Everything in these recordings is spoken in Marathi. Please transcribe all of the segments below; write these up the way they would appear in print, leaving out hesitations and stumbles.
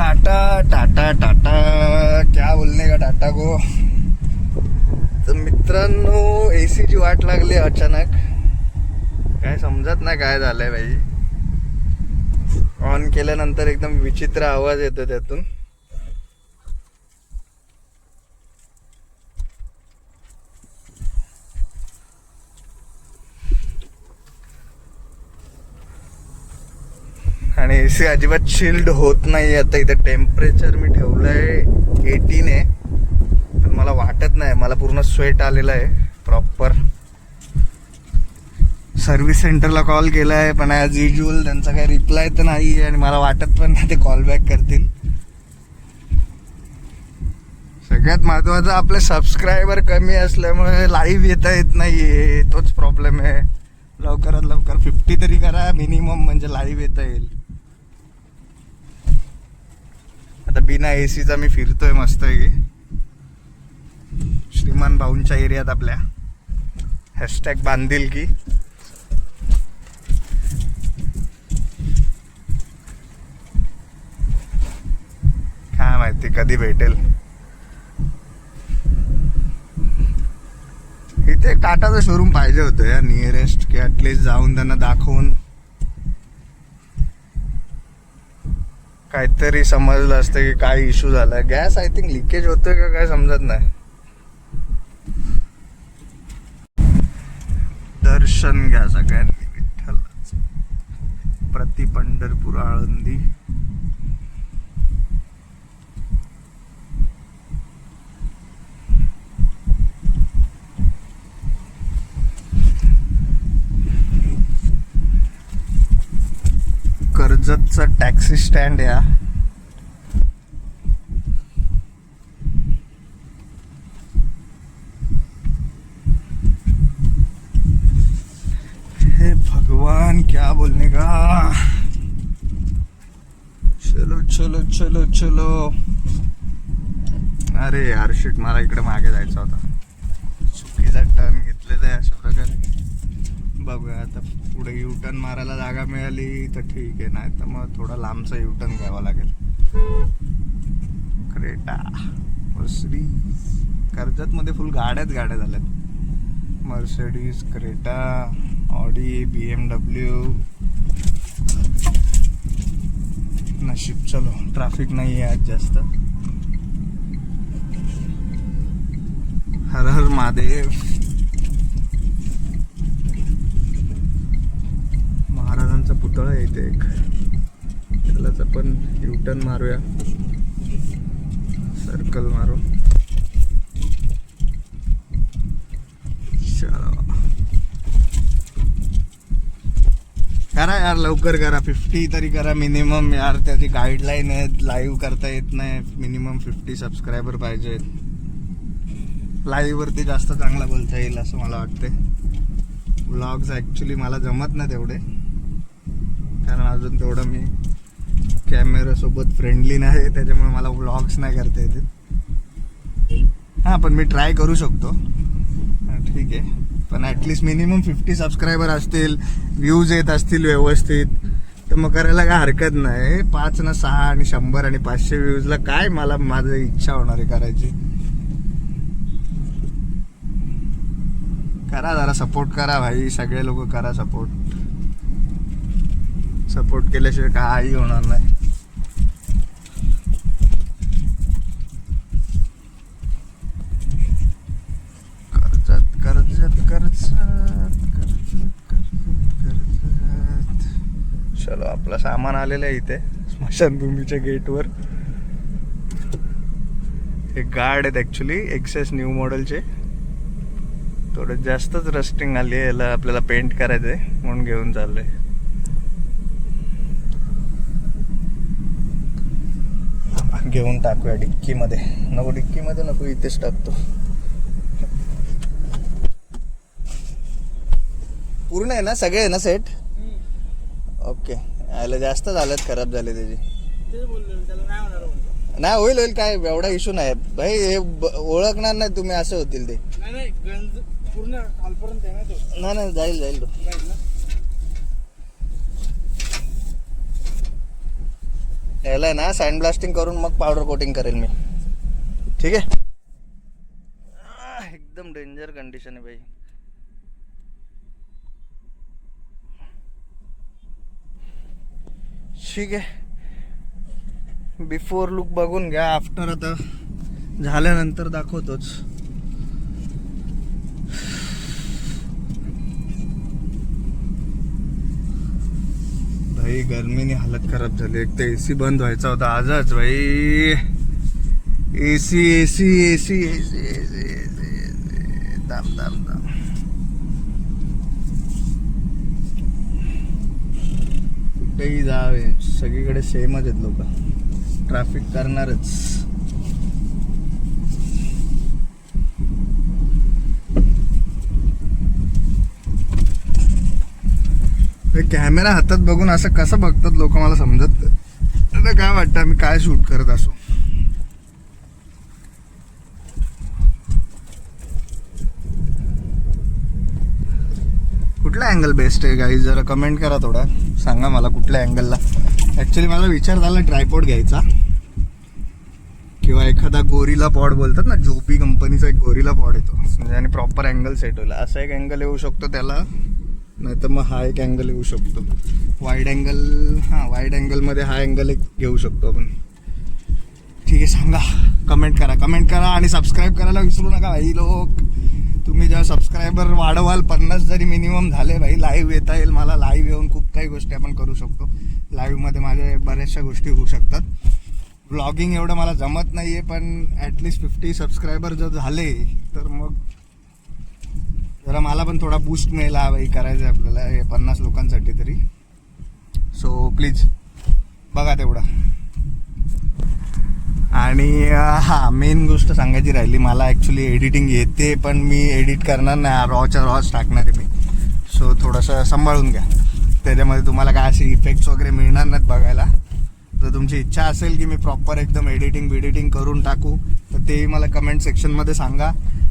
टाटा टाटा टाटा क्या बोलणे का टाटा को. तर मित्रांनो एसीची वाट लागली अचानक, काय समजत नाही काय झालंय भाई. ऑन केल्यानंतर एकदम विचित्र आवाज येतो त्यातून. आणि एसी अजिबात चिल्ड होत नाही. आता इथं टेम्परेचर मी ठेवलंय 18 आहे, पण मला वाटत नाही, मला पूर्ण स्वेट आलेला आहे प्रॉपर. सर्व्हिस सेंटरला कॉल केला आहे, पण ॲज युजल त्यांचा काही रिप्लाय तर नाही आहे आणि मला वाटत पण नाही ते कॉल बॅक करतील. सगळ्यात महत्त्वाचं आपले सबस्क्रायबर कमी असल्यामुळे लाईव्ह येता येत नाही आहे, तोच प्रॉब्लेम आहे. लवकरात लवकर 50 तरी करा मिनिमम, म्हणजे लाईव्ह येता येईल. आता बिना एसीचा मी फिरतोय मस्त आहे की श्रीमान भाऊंच्या एरियात आपल्या. हॅशटॅग बांधील की काय माहिती कधी भेटेल. इथे एक टाटाचं शोरूम पाहिजे होतं या नियरेस्ट, की ॲटलिस्ट जाऊन त्यांना दाखवून काहीतरी समजलं असतं की काय इश्यू झालाय. गॅस आय थिंक लिकेज होतोय का काय समजत नाही. दर्शन घ्या सगळ्यांनी विठ्ठलाचं. प्रति पंढरपूर आळंदी. कर्जतचा टॅक्सी स्टँड या. हे भगवान क्या बोलने का. चलो चलो चलो चलो. अरे यार शिट, मला इकडे मागे जायचं होता. चुकीचा टर्न घेतलेला आहे अशा प्रकारे. बघूया आता पुढे यू टर्न मारायला जागा मिळाली तर ठीक आहे, नाही तर मग थोडा लांबचा यू टर्न घ्यावा लागेल. Creta, Mercedes. कर्जतमध्ये फुल गाड्याच गाड्या झाल्यात. Mercedes, Creta, Audi, BMW. नशीब चलो ट्रॅफिक नाही आहे आज जास्त. हर हर महादेव. महाराजांचा पुतळा आहे इथे एक, त्यालाच आपण युटर्न मारूया, सर्कल मारू. चलो करा यार, लवकर करा. 50 तरी करा मिनिमम यार. त्याची गाईडलाईन आहे, लाईव्ह करता येत नाही. मिनिमम 50 सबस्क्रायबर पाहिजेत. लाईव्ह वरती जास्त चांगला बोलता येईल असं मला वाटते. व्लॉग्स ॲक्च्युली मला जमत नाही तेवढे, कारण अजून तेवढं मी कॅमेरासोबत फ्रेंडली नाही, त्याच्यामुळे मला व्लॉग्स नाही करता येते. हां पण मी ट्राय करू शकतो, ठीक आहे. पण ॲटलिस्ट मिनिमम 50 सबस्क्रायबर असतील, व्ह्यूज येत असतील व्यवस्थित, तर मग करायला काय हरकत नाही. 5 ना 6 आणि 100 आणि 500 व्ह्यूजला काय मला माझी इच्छा होणार आहे करायची. करा जरा सपोर्ट करा भाई, सगळे लोक करा सपोर्ट. सपोर्ट केल्याशिवाय काही होणार नाही. कर्जत कर्जत कर्जत कर्जत कर्जत. चलो आपलं सामान आलेलं आहे इथे स्मशानभूमीच्या गेटवर. हे गार्ड आहेत ॲक्च्युली एक्सेस न्यू मॉडेलचे. थोडं जास्तच रस्टिंग आली आहे, याला आपल्याला पेंट करायचं आहे म्हणून घेऊन चाललोय. घेऊन टाकूया डिक्कीमध्ये. नको डिक्कीमध्ये नको, इथेच टाकतो. पूर्ण आहे ना, सगळे आहे ना सेट. ओके. याला जास्त झालं, खराब झाले त्याचे. नाही होईल होईल, काय एवढा इश्यू नाही भाई. हे ओळखणार नाही तुम्ही, असं होतील ते. नाही नाही जाईल जाईल तो. याला ना सँड ब्लास्टिंग करून मग पावडर कोटिंग करेल मी. ठीक आहे. एकदम डेंजर कंडिशन आहे भाई. ठीक आहे, बिफोर लुक बघून घ्या. आफ्टर आता झाल्यानंतर दाखवतोच. भाई गर्मीने हालत खराब झाली. एक तर एसी बंद व्हायचा होता आजच भाई. AC AC AC AC AC दाम दाम दाम. कुठेही जावे सगळीकडे सेमच आहेत लोक. ट्रॅफिक करणारच. कॅमेरा हातात बघून असं कसं बघतात लोक मला समजत. आता काय वाटतं आम्ही काय शूट करत असो. कुठला अँगल बेस्ट आहे गाईज जरा कमेंट करा. थोडा सांगा मला कुठल्या अँगलला. ॲक्च्युली मला विचार झाला ट्रायपॉड घ्यायचा किंवा एखादा गोरिला पॉड बोलतात ना, जोपी कंपनीचा एक गोरिला पॉड येतो म्हणजे आणि प्रॉपर अँगल सेट होईल. असा एक अँगल येऊ शकतो त्याला, नाही तर मग हा एक अँगल येऊ शकतो वाईड अँगल. हां वाईड अँगलमध्ये हा अँगल एक घेऊ शकतो आपण. ठीक आहे, सांगा, कमेंट करा आणि सबस्क्राईब करायला विसरू नका भाई लोक. तुम्ही जेव्हा सबस्क्रायबर वाढवाल 50 जरी मिनिमम झाले भाई, लाईव्ह येता येईल मला. लाईव्ह येऊन खूप काही गोष्टी आपण करू शकतो. लाईव्हमध्ये माझ्या बऱ्याचशा गोष्टी होऊ शकतात. व्लॉगिंग एवढं मला जमत नाही आहे, पण ॲटलिस्ट 50 सबस्क्रायबर जर झाले तर मग जरा मला पण थोडा बूस्ट मिळेल. भाई करायचं आहे आपल्याला हे 50 लोकांसाठी तरी. सो प्लीज बघा तेवढा. आणि हां मेन गोष्ट सांगायची राहिली, मला ॲक्च्युली एडिटिंग येते पण मी एडिट करणार नाही, रॉच्या रॉच टाकणार आहे मी. सो थोडंसं सांभाळून घ्या. त्याच्यामध्ये तुम्हाला काय असे इफेक्ट्स वगैरे मिळणार नाहीत बघायला. जर तुमची इच्छा असेल की मी प्रॉपर एकदम एडिटिंग करून टाकू तर तेही मला कमेंट सेक्शनमध्ये सांगा.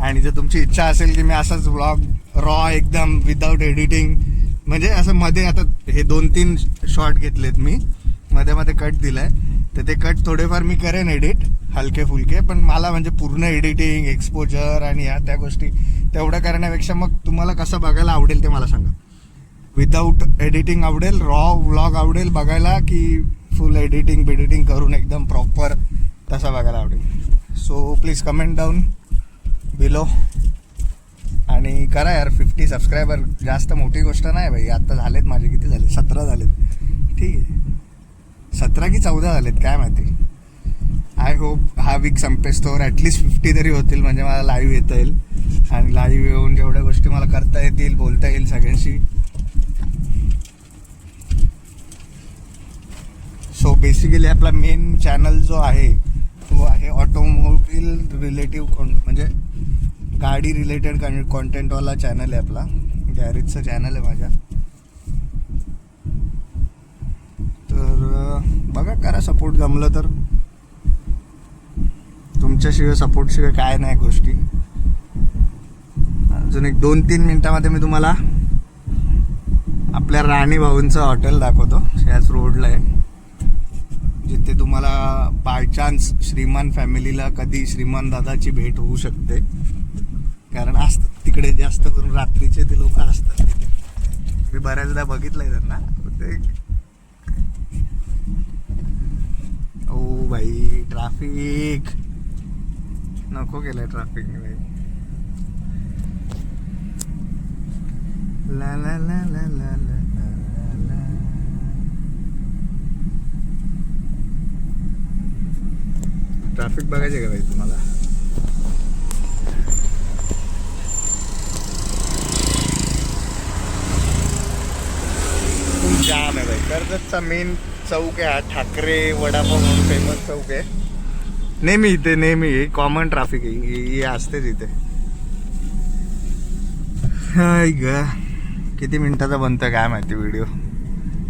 आणि जर तुमची इच्छा असेल की मी असाच व्लॉग रॉ एकदम विदाऊट एडिटिंग म्हणजे असं मध्ये, आता हे 2-3 शॉट घेतलेत मी, मध्ये कट दिलाय तर ते कट थोडेफार मी करेन एडिट हलके फुलके. पण मला म्हणजे पूर्ण एडिटिंग एक्सपोजर आणि ह्या त्या गोष्टी तेवढं करण्यापेक्षा मग तुम्हाला कसं बघायला आवडेल ते मला सांगा. विदाऊट एडिटिंग आवडेल, रॉ व्लॉग आवडेल बघायला, की फुल एडिटिंग करून एकदम प्रॉपर तसा बघायला आवडेल. So please comment down below. आणि करा यार 50 सबस्क्रायबर. जास्त मोठी गोष्ट नाही भाई. आता झालेत माझे किती झाले, 17 झालेत. ठीक आहे, 17 की 14 झालेत काय माहिती. आय होप हा वीक संपेस्तोवर ॲटलिस्ट 50 तरी होतील म्हणजे मला लाईव्ह येता येईल. आणि लाईव्ह येऊन जेवढ्या गोष्टी मला करता येतील, बोलता येईल सगळ्यांशी. सो बेसिकली आपला मेन चॅनल जो आहे तो आहे ऑटोमोबाईल रिलेटिव्ह, म्हणजे गाडी रिलेटेड कॉन्टेंटवाला चॅनल आहे आपला. गॅरेजचं चॅनल आहे माझ्या. तर बघा करा सपोर्ट. जमलं तर. तुमच्याशिवाय सपोर्टशिवाय काय नाही गोष्टी. अजून एक 2-3 मिनिटामध्ये मी तुम्हाला आपल्या राणी भाऊंचं हॉटेल दाखवतो. याच रोडला आहे, जिथे तुम्हाला बाय चान्स श्रीमान फॅमिलीला कधी श्रीमान दादाची भेट होऊ शकते. कारण असतात तिकडे जास्त करून रात्रीचे ते लोक असतात तिथे. मी बऱ्याचदा बघितलंय त्यांना. ओ भाई ट्रॅफिक नको केलंय ट्रॅफिकने भाई. ला ला ला ला ला ला. ट्रॅफिक बघायचे का भाई तुम्हाला. खूप जाम आहे भाई. कर्जतचा मेन चौक आहे हा. ठाकरे वडापाव म्हणून फेमस चौक आहे. नेहमी कॉमन ट्रॅफिक आहे, हे असतेच इथे. हाय ग किती मिनिटाचा बनतोय काय माहिती व्हिडिओ.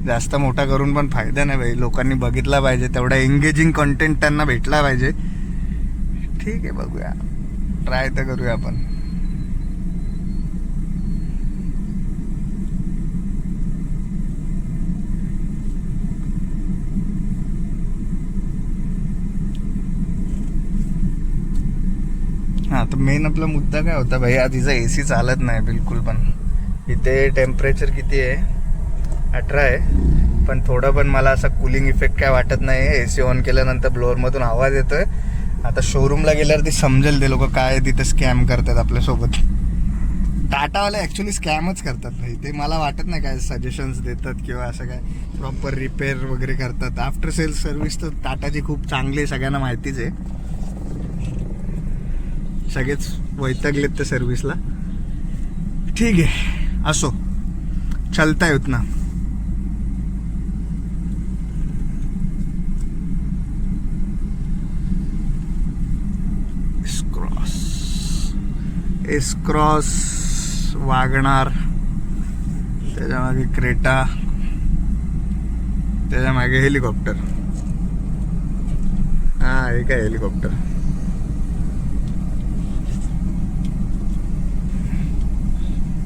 जास्त मोठा करून पण फायदा नाही भाई. लोकांनी बघितला पाहिजे, तेवढा एंगेजिंग कंटेंट त्यांना भेटला पाहिजे. ठीक आहे, बघूया, ट्राय तर करूया आपण. आता मेन आपला मुद्दा काय होता भाई, आज तिचा AC चालत नाही बिलकुल पण. इथे टेम्परेचर किती आहे, 18 आहे, पण थोडं पण मला असा कूलिंग इफेक्ट काय वाटत नाही. AC ऑन केल्यानंतर ब्लोअरमधून आवाज येतोय. आता शोरूमला गेल्यावर ती समजेल ते लोक काय तिथे स्कॅम करतात आपल्यासोबत. टाटावाले ॲक्च्युली स्कॅमच करतात भाई. ते मला वाटत नाही काय सजेशन्स देतात किंवा असं काय प्रॉपर रिपेअर वगैरे करतात. आफ्टर सेल्स सर्व्हिस तर टाटाची खूप चांगली आहे, सगळ्यांना माहितीच आहे. सगळेच वैतागलेत त्या सर्व्हिसला. ठीक आहे, असो, चलता है उतना. एस क्रॉस वागणार, त्याच्या मागे क्रेटा, त्याच्या मागे हेलिकॉप्टर. हा, हे काय हेलिकॉप्टर.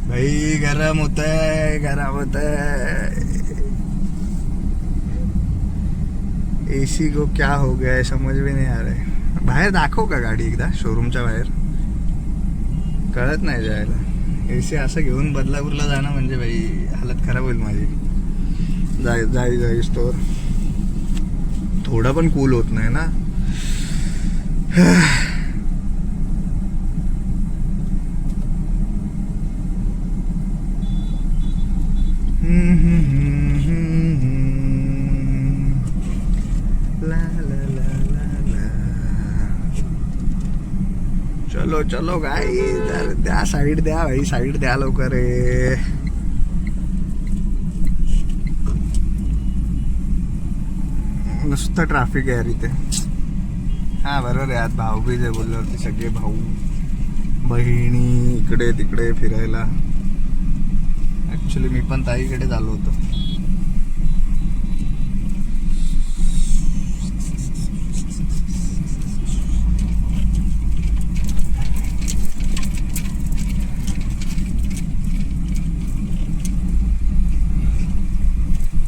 भाई गरम होतंय, गरम होतंय. AC को क्या हो गया है समझ भी नहीं आ रहा है. बाहेर दाखव का गाडी एकदा, शोरूमच्या बाहेर. कळत नाही जायला. AC असं घेऊन बदलापूरला जाणं म्हणजे भाई हालत खराब होईल माझी. जाई स्टोर थोडा पण कूल होत नाही ना. चलो चलो गाई, द्या साईड, द्या भाई साईड द्या लवकर रे. नुसतं ट्रॅफिक आहे यार इथे. हा बरोबर आहे, आज भाऊबीज आहे बोलल्यावरती सगळे भाऊ बहिणी इकडे तिकडे फिरायला. ऍक्च्युली मी पण ताईकडे आलो होतो.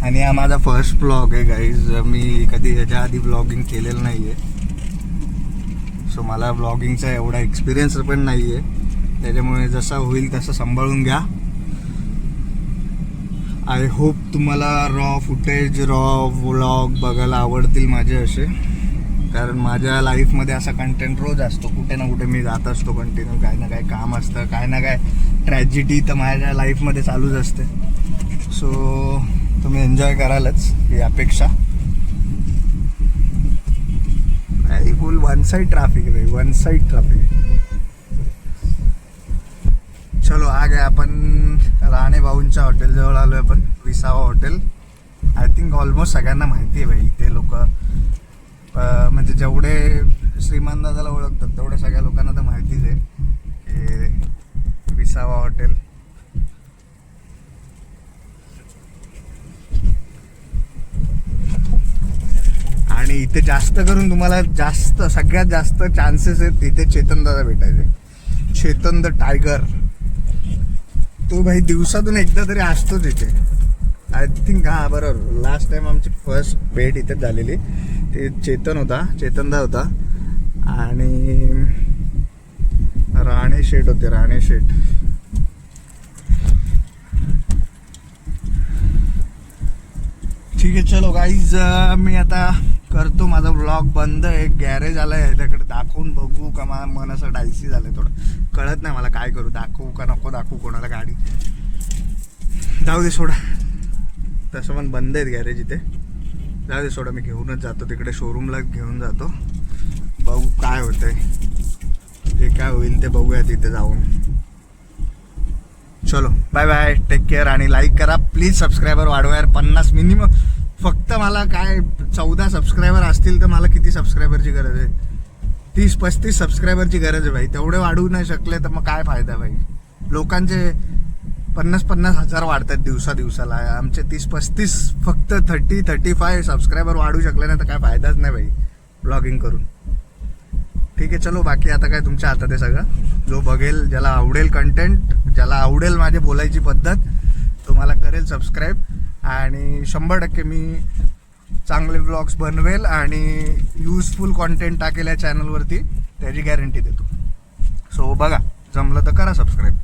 आणि हा माझा फर्स्ट ब्लॉग आहे गाईज. मी कधी ह्याच्या आधी ब्लॉगिंग केलेलं नाही आहे, सो मला ब्लॉगिंगचा एवढा एक्सपिरियन्स पण नाही आहे. त्याच्यामुळे जसा होईल तसं सांभाळून घ्या. आय होप तुम्हाला रॉ फुटेज, रॉ व्लॉग बघायला आवडतील माझे असे, कारण माझ्या लाईफमध्ये असा कंटेंट रोज असतो. कुठे ना कुठे मी जात असतो कंटिन्यू. काय ना काय काम असतं, काय ना काय ट्रॅजेडी तर माझ्या लाईफमध्ये चालूच असते. सो तुम्ही एन्जॉय करालच ही अपेक्षा. फुल वन साइड ट्रॅफिक आहे, वन साइड ट्रॅफिक. चलो आ गए आपण राणे भाऊंच्या हॉटेल जवळ आलोय आपण. विसावा हॉटेल. आय थिंक ऑलमोस्ट सगळ्यांना माहिती आहे भाई. ते लोक म्हणजे जेवढे श्रीमान दादाला ओळखतात तेवढ्या सगळ्या लोकांना तर माहितीच आहे की विसावा हॉटेल. आणि इथे जास्त करून तुम्हाला सगळ्यात जास्त चान्सेस आहेत इथे चेतन दादा भेटायचे. Chetan the tiger. तो भाई दिवसातून एकदा तरी असतोच इथे. आय थिंक हा बरोबर लास्ट टाइम आमची फर्स्ट भेट इथेच झालेली. ते चेतनदा होता आणि राणे शेठ होते. राणे शेठ. ठीक आहे, चलो गाईज मी आता करतो माझा व्लॉग बंद. एक गॅरेज आलाय ह्याच्याकडे दाखवून बघू का. मला मन असं डायसी झालंय थोडं. कळत नाही मला काय करू, दाखवू का नको दाखवू कोणाला गाडी. जाऊ दे सोडा, तसं पण बंद आहेत गॅरेज इथे. जाऊ दे सोडा, मी घेऊनच जातो तिकडे, शोरूमला घेऊन जातो. बघू काय होतंय, जे काय होईल ते बघूया तिथे जाऊन. चलो बाय बाय, टेक केअर. आणि लाईक करा प्लीज. सबस्क्रायबर वाढवा यार, 50 मिनिमम. फक्त मला काय 14 सबस्क्रायबर असतील तर मला किती सबस्क्रायबरची गरज आहे? 30-35 सबस्क्रायबरची गरज आहे भाई. तेवढे वाढवू नाही शकले तर मग काय फायदा भाई. लोकांचे 50-50 हजार वाढतात दिवसाला. आमचे 30-35 फक्त 30-35 सबस्क्रायबर वाढू शकले नाही तर काय फायदाच नाही भाई ब्लॉगिंग करून. ठीक आहे, चलो बाकी आता काय तुमच्या हातात आहे सगळं. जो बघेल, ज्याला आवडेल कंटेंट, ज्याला आवडेल माझी बोलायची पद्धत, तो मला करेल सबस्क्राईब. आणि 100% मी चांगले व्लॉग्स बनवेल आणि युजफुल कॉन्टेंट टाकेल या चॅनलवरती, त्याची गॅरंटी देतो. बघा, जमलं तर करा सबस्क्राईब.